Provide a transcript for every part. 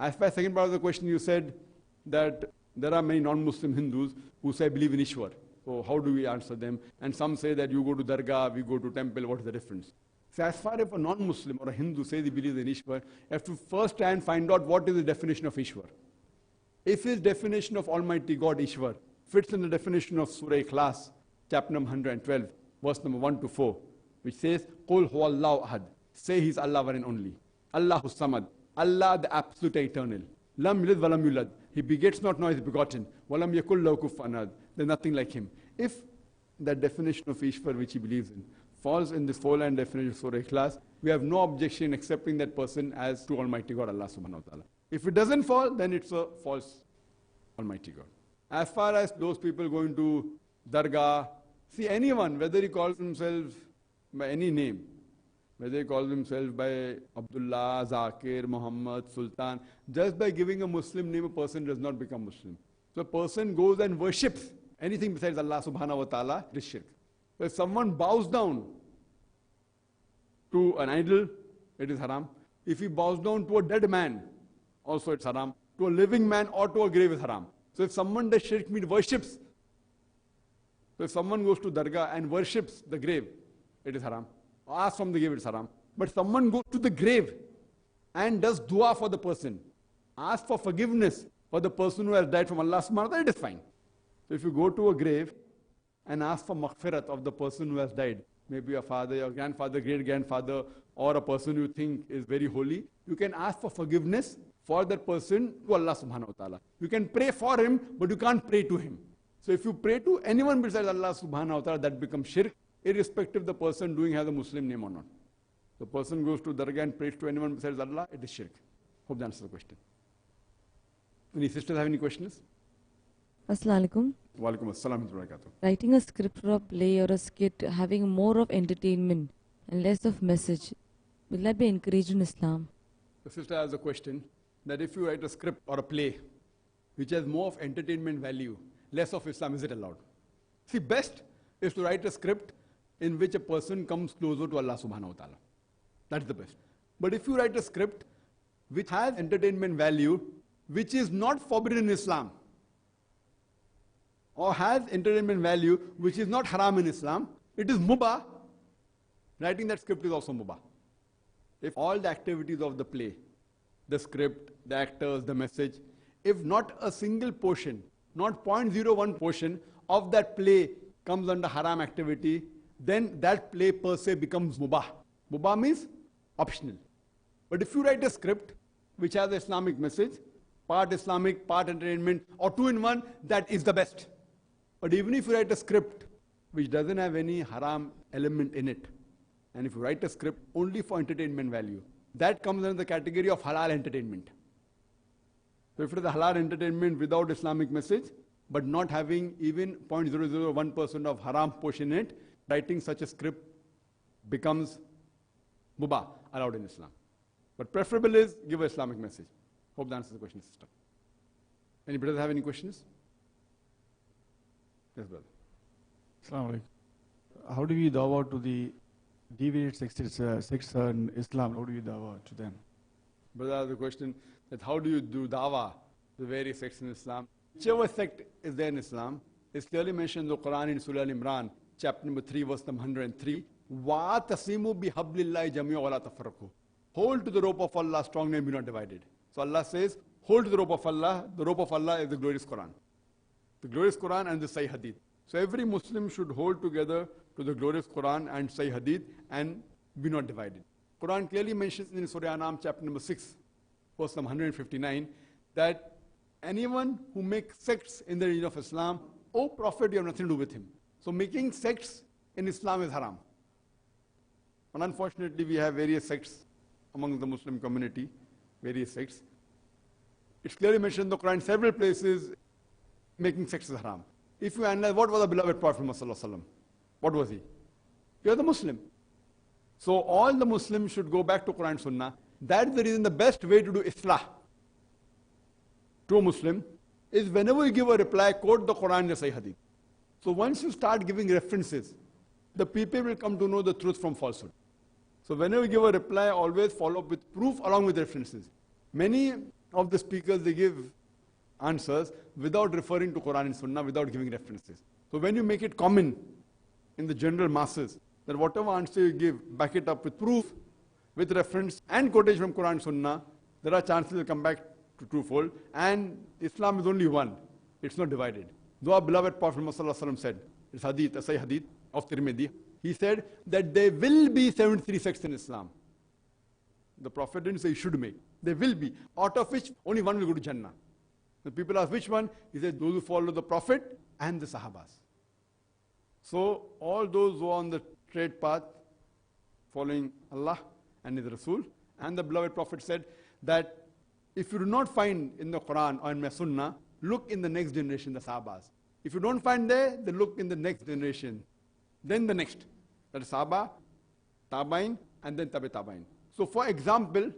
As far as the second part of the question, you said that there are many non-Muslim Hindus who say believe in Ishwar. So how do we answer them? And some say that you go to Dargah, we go to temple, what is the difference? So as far as a non-Muslim or a Hindu says he believes in Ishwar, you have to first try and find out what is the definition of Ishwar. If his definition of Almighty God, Ishwar, fits in the definition of Surah Ikhlas, chapter number 112, verse number 1 to 4, which says, Qul huwallahu ahad. Say he's Allah one and only. Allahu samad. Allah the absolute eternal. Lam yalid walam yulad. He begets not nor is begotten. Walam yakul lahu kufuwan ahad. There's nothing like him. If that definition of Ishwar which he believes in falls in this four-line definition of Surah Ikhlas, we have no objection in accepting that person as to Almighty God, Allah subhanahu wa ta'ala. If it doesn't fall, then it's a false Almighty God. As far as those people going to Dargah, see anyone, whether he calls himself by any name, whether he calls himself by Abdullah, Zakir, Muhammad, Sultan, just by giving a Muslim name, a person does not become Muslim. So a person goes and worships anything besides Allah subhanahu wa ta'ala, it is shirk. So if someone bows down to an idol, it is haram. If he bows down to a dead man, also it's haram. To a living man or to a grave is haram. So if someone does shirk, means worships. So if someone goes to Dargah and worships the grave, it is haram. Asks from the grave, it's haram. But someone goes to the grave and does dua for the person, asks for forgiveness for the person who has died from Allah subhanahu wa ta'ala, it is fine. So if you go to a grave and ask for maghfirat of the person who has died, maybe your father, your grandfather, great-grandfather, or a person you think is very holy, you can ask for forgiveness for that person to Allah subhanahu wa ta'ala. You can pray for him, but you can't pray to him. So if you pray to anyone besides Allah subhanahu wa ta'ala, that becomes shirk, irrespective of the person doing has a Muslim name or not. The person goes to Dargah and prays to anyone besides Allah, it is shirk. Hope that answers the question. Any sisters have any questions? Assalamu alaikum. Wa alaikum assalam wa barakatuh. Writing a script for a play or a skit having more of entertainment and less of message, will that be encouraged in Islam? The sister has a question that if you write a script or a play which has more of entertainment value, less of Islam, is it allowed? See, best is to write a script in which a person comes closer to Allah subhanahu wa ta'ala. That's the best. But if you write a script which has entertainment value, which is not forbidden in Islam, or has entertainment value which is not haram in Islam, it is mubah. Writing that script is also mubah. If all the activities of the play, the script, the actors, the message, if not a single portion, not 0.01 portion of that play comes under haram activity, then that play per se becomes mubah. Mubah means optional. But if you write a script which has an Islamic message, part Islamic, part entertainment, or two in one, that is the best. But even if you write a script which doesn't have any haram element in it, and if you write a script only for entertainment value, that comes under the category of halal entertainment. So if it is a halal entertainment without Islamic message, but not having even 0.001% of haram portion in it, writing such a script becomes mubah, allowed in Islam. But preferable is give an Islamic message. Hope that answers the question, sister. Any brothers have any questions? Yes, brother. Assalamu alaikum. How do we dawah to the deviant sects in Islam? How do we dawah to them? Brother has a question that how do you do dawah to the various sects in Islam? Whichever sect is there in Islam is clearly mentioned in the Quran in Surah Al-Imran, chapter number 3, verse number 103. وَاتَصِمُوا بِحَبْلِ اللَّهِ جَمِيعًا وَلَا تَفَرَّقُوا. Hold to the rope of Allah strongly and be not divided. So Allah says, hold to the rope of Allah. The rope of Allah is the glorious Quran. The glorious Quran and the Sahih Hadith. So every Muslim should hold together to the glorious Quran and Sahih Hadith and be not divided. Quran clearly mentions in Surah Anam, chapter number 6, verse number 159, that anyone who makes sects in the religion of Islam, O Prophet, you have nothing to do with him. So making sects in Islam is haram. And unfortunately, we have various sects among the Muslim community, various sects. It's clearly mentioned in the Quran several places, making sects is haram. If you analyze, what was the beloved Prophet Muhammad? What was he? He was a Muslim. So all the Muslims should go back to Quran and Sunnah. That's the reason the best way to do Islah to a Muslim is whenever you give a reply, quote the Quran and the Sahih Hadith. So once you start giving references, the people will come to know the truth from falsehood. So whenever you give a reply, always follow up with proof along with references. Many of the speakers, they give answers without referring to Quran and Sunnah, without giving references. So when you make it common in the general masses, that whatever answer you give, back it up with proof, with reference and quotation from Quran and Sunnah, there are chances it will come back to truthful. And Islam is only one. It's not divided. Though our beloved Prophet Muhammad said, it's hadith, a Sahih hadith of Tirmidhi, he said that there will be 73 sects in Islam. The Prophet didn't say you should make. There will be, out of which only one will go to Jannah. The people ask which one? He said those who follow the Prophet and the Sahabas. So all those who are on the straight path, following Allah and His Rasul, and the beloved Prophet said that if you do not find in the Quran or in the Sunnah, look in the next generation, the Sahabas. If you don't find there, then look in the next generation. Then the next. That is Sahaba, Tabain, and then Tabi Tabain. So for example,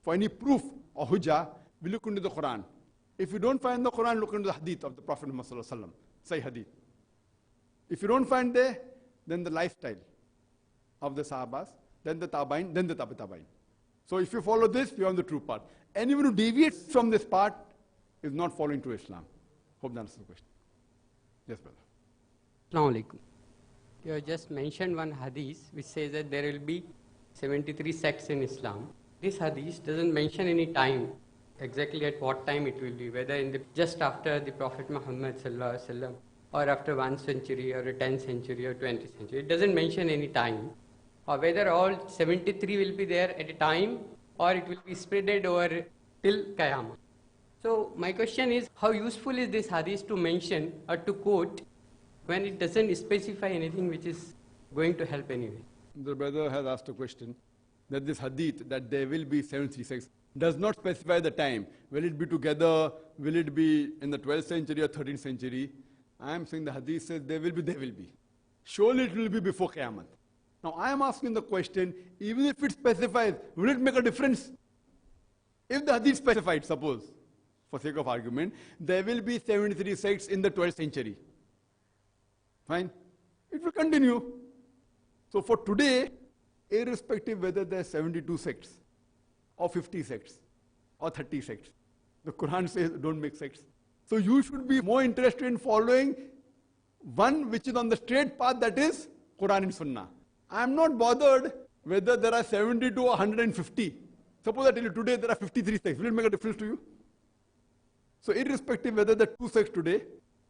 for any proof or hujjah, we look into the Quran. If you don't find the Quran, look into the hadith of the Prophet Muhammad, say hadith. If you don't find there, then the lifestyle of the Sahabas, then the Tabain, then the Tabi Tabain. So if you follow this, you're on the true path. Anyone who deviates from this path is not following true Islam. Hope that answers the question. Yes, brother. Assalamu alaikum. You have just mentioned one hadith which says that there will be 73 sects in Islam. This hadith doesn't mention any time, exactly at what time it will be, whether in the, just after the Prophet Muhammad sallallahu alaihi wasallam, or after 1 century, or a 10th century, or 20th century. It doesn't mention any time, or whether all 73 will be there at a time, or it will be spreaded over till Qiyamah. So my question is, how useful is this hadith to mention or to quote when it doesn't specify anything which is going to help anyway? The brother has asked a question that this hadith, that there will be 73 sects, does not specify the time. Will it be together? Will it be in the 12th century or 13th century? I am saying the hadith says there will be, there will be. Surely it will be before Qiyamah. Now I am asking the question, even if it specifies, will it make a difference? If the hadith specified, suppose, for sake of argument, there will be 73 sects in the 12th century. Fine. It will continue. So for today, irrespective whether there are 72 sects, or 50 sects, or 30 sects, the Quran says don't make sects. So you should be more interested in following one which is on the straight path, that is Quran and Sunnah. I am not bothered whether there are 72 or 150. Suppose I tell you today there are 53 sects. Will it make a difference to you? So irrespective whether there are 2 sects today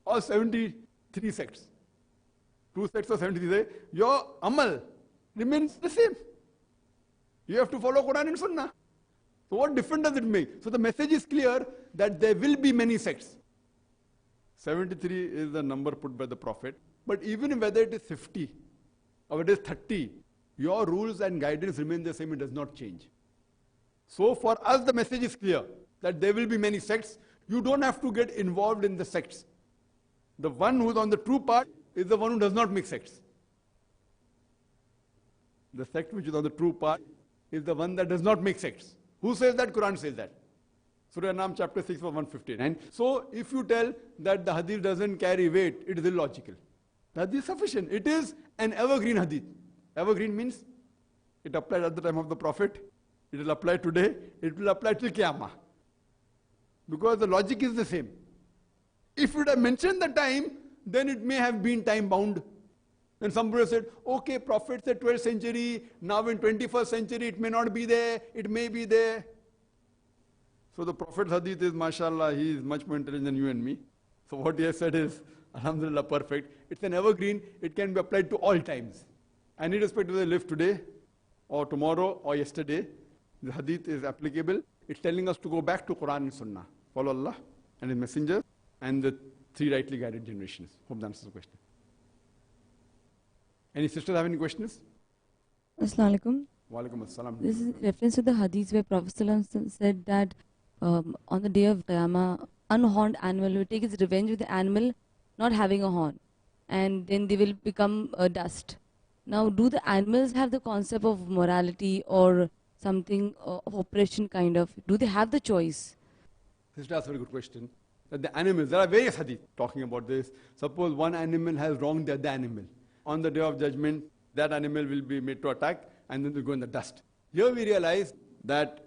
or 73 sects, 2 sects or 73 sects, your amal remains the same. You have to follow Quran and Sunnah. So what difference does it make? So the message is clear that there will be many sects. 73 is the number put by the Prophet. But even whether it is 50 or it is 30, your rules and guidance remain the same, it does not change. So for us the message is clear that there will be many sects. You don't have to get involved in the sects. The one who is on the true path is the one who does not make sects. The sect which is on the true path is the one that does not make sects. Who says that? Quran says that. Surah An-Nam chapter 6 verse 159. So if you tell that the hadith doesn't carry weight, it is illogical. The hadith is sufficient. It is an evergreen hadith. Evergreen means it applied at the time of the Prophet, it will apply today, it will apply till Qiyamah. Because the logic is the same. If you would have mentioned the time, then it may have been time bound. Then somebody said, okay, Prophet said 12th century, now in 21st century it may not be there, it may be there. So the Prophet's hadith is, mashallah, he is much more intelligent than you and me. So what he has said is, alhamdulillah, perfect. It's an evergreen, it can be applied to all times. And irrespective whether they live today, or tomorrow, or yesterday, the hadith is applicable. It's telling us to go back to Quran and Sunnah. Follow Allah and His Messenger and the 3 rightly guided generations. Hope that answers the question. Any sisters have any questions? Assalamu alaikum. Wa alaikum assalam. This is reference to the hadith where Prophet ﷺ said that on the day of Qiyamah, unhorned animal will take its revenge with the animal not having a horn, and then they will become dust. Now, do the animals have the concept of morality or something of oppression kind of? Do they have the choice? Sister asked a very good question. That the animals, there are various hadith talking about this. Suppose one animal has wronged the other animal. On the day of judgment, that animal will be made to attack and then will go in the dust. Here we realize that,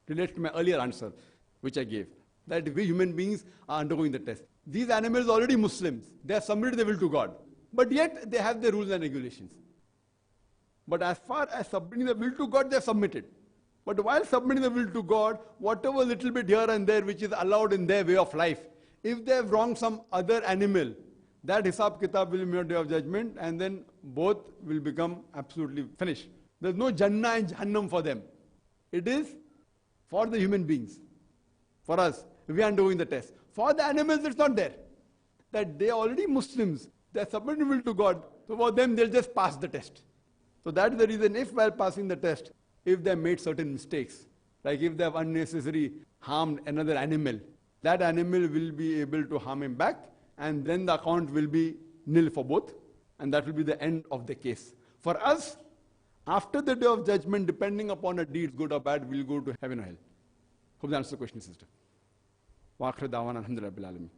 relates to my earlier answer, which I gave. That we human beings are undergoing the test. These animals are already Muslims. They have submitted their will to God. But yet they have their rules and regulations. But as far as submitting the will to God, they have submitted. But while submitting the will to God, whatever little bit here and there which is allowed in their way of life, if they have wronged some other animal, that Hisab Kitab will be made on the day of judgment, and then both will become absolutely finished. There's no Jannah and Jahannam for them. It is for the human beings. For us, we are undergoing the test. For the animals, it's not there. That they are already Muslims. They are submitting will to God. So for them, they'll just pass the test. So that is the reason, if while passing the test, if they have made certain mistakes, like if they have unnecessarily harmed another animal, that animal will be able to harm him back, and then the account will be nil for both, and that will be the end of the case. For us, after the day of judgment, depending upon our deeds, good or bad, we'll go to heaven or hell. Hope that answers the question, sister. وآخر دعوانا الحمد لله رب العالمين.